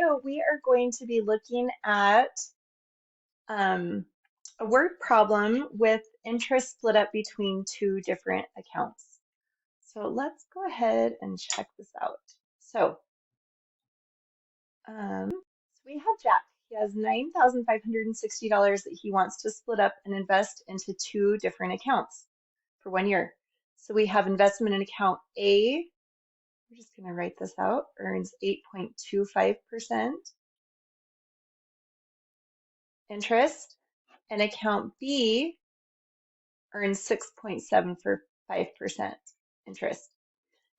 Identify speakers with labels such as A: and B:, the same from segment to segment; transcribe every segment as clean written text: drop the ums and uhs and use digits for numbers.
A: video, we are going to be looking at a word problem with interest split up between two different accounts. So let's go ahead and check this out. So we have Jack. He has $9,560 that he wants to split up and invest into two different accounts for 1 year. So we have investment in account A. We're just going to write this out, earns 8.25% interest, and account B earns 6.75% interest.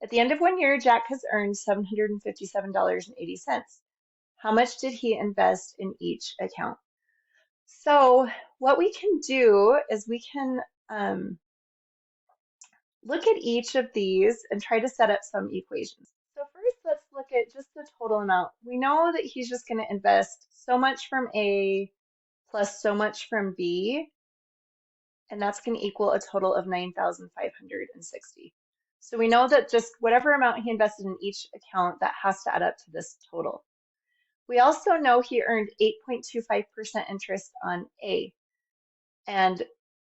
A: At the end of 1 year, Jack has earned $757.80. How much did he invest in each account? So what we can do is we can look at each of these and try to set up some equations. So first, let's look at just the total amount. We know that he's just going to invest so much from A plus so much from B, and that's going to equal a total of 9,560. So we know that just whatever amount he invested in each account, that has to add up to this total. We also know he earned 8.25% interest on A and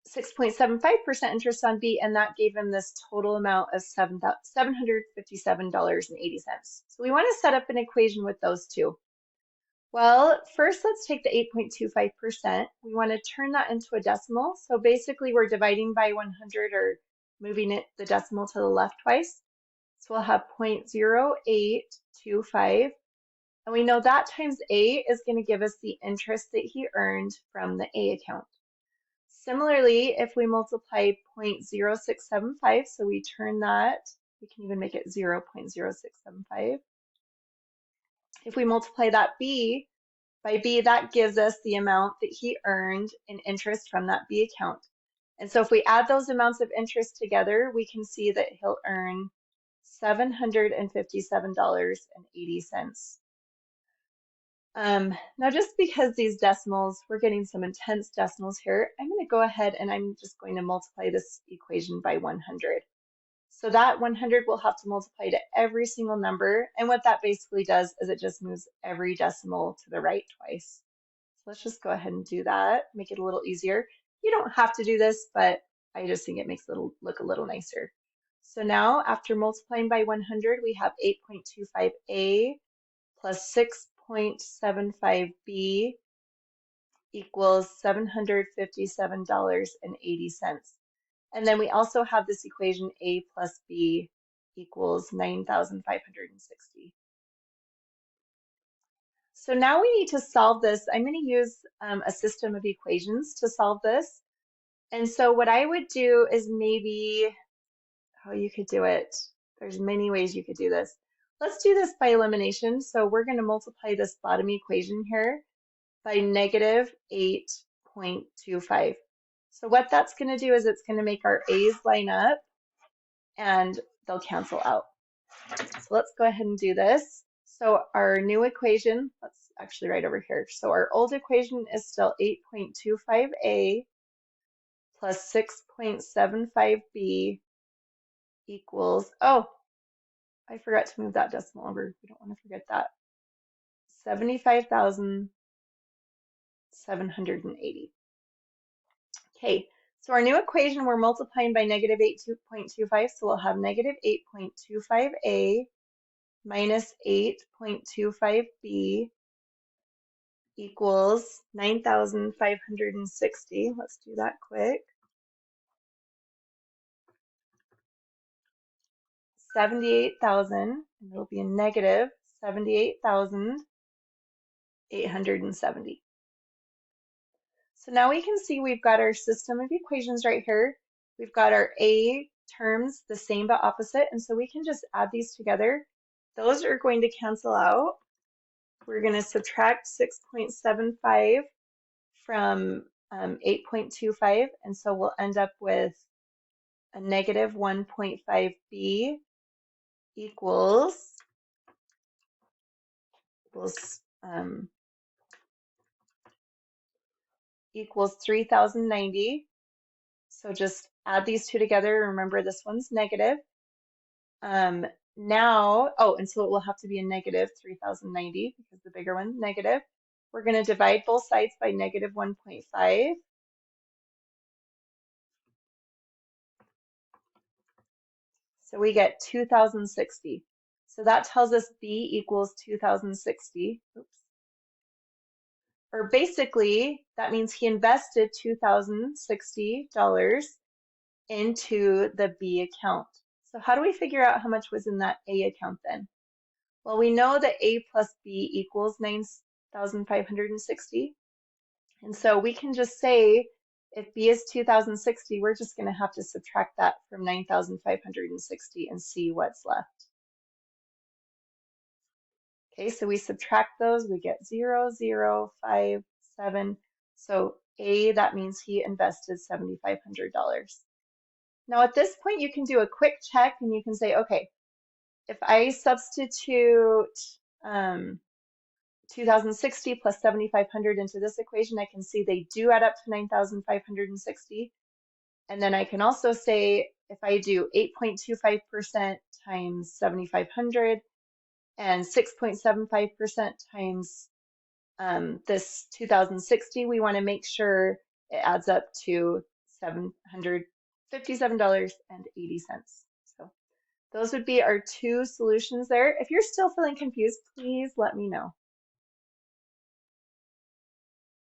A: 6.75% interest on B, and that gave him this total amount of $757.80. So we want to set up an equation with those two. Well, first let's take the 8.25%. We want to turn that into a decimal. So basically we're dividing by 100 or moving the decimal to the left twice. So we'll have 0.0825. And we know that times A is going to give us the interest that he earned from the A account. Similarly, if we multiply 0.0675, so we turn that, we can even make it 0.0675. If we multiply that B by B, that gives us the amount that he earned in interest from that B account. And so if we add those amounts of interest together, we can see that he'll earn $757.80. Now, just because these decimals, we're getting some intense decimals here, I'm going to go ahead and I'm just going to multiply this equation by 100. So that 100 will have to multiply to every single number. And what that basically does is it just moves every decimal to the right twice. So let's just go ahead and do that, make it a little easier. You don't have to do this, but I just think it makes it look a little nicer. So now after multiplying by 100, we have 8.25a plus 6.75b equals $757.80. And then we also have this equation A plus B equals 9,560. So now we need to solve this. I'm going to use a system of equations to solve this. And so what I would do is maybe, how you could do it, there's many ways you could do this. Let's do this by elimination. So we're going to multiply this bottom equation here by negative 8.25. So what that's going to do is it's going to make our A's line up and they'll cancel out. So let's go ahead and do this. So our new equation, let's actually write over here. So our old equation is still 8.25a plus 6.75b equals, oh, I forgot to move that decimal over. We don't want to forget that. 75,780. Okay, so our new equation, we're multiplying by negative 8.25, so we'll have negative 8.25a minus 8.25b equals 9,560. Let's do that quick. 78,000, and it'll be a negative 78,870. So now we can see we've got our system of equations right here. We've got our A terms, the same but opposite, and so we can just add these together. Those are going to cancel out. We're going to subtract 6.75 from 8.25, and so we'll end up with a negative 1.5b equals 3,090. So just add these two together. Remember, this one's negative. Now, oh, and so it will have to be a negative 3090 because the bigger one, negative. We're going to divide both sides by negative 1.5. So we get 2060. So that tells us B equals 2060. Oops. Or basically, that means he invested $2060 into the B account. So how do we figure out how much was in that A account then? Well, we know that A plus B equals 9,560. And so we can just say if B is 2060, we're just going to have to subtract that from 9,560 and see what's left. Okay, so we subtract those, we get 0, 0, 5, 7. So A, that means he invested $7,500. Now at this point, you can do a quick check and you can say, okay, if I substitute 2060 plus 7,500 into this equation, I can see they do add up to 9,560. And then I can also say if I do 8.25% times 7,500 and 6.75% times this 2060, we want to make sure it adds up to $757.80. So those would be our two solutions there. If you're still feeling confused, please let me know.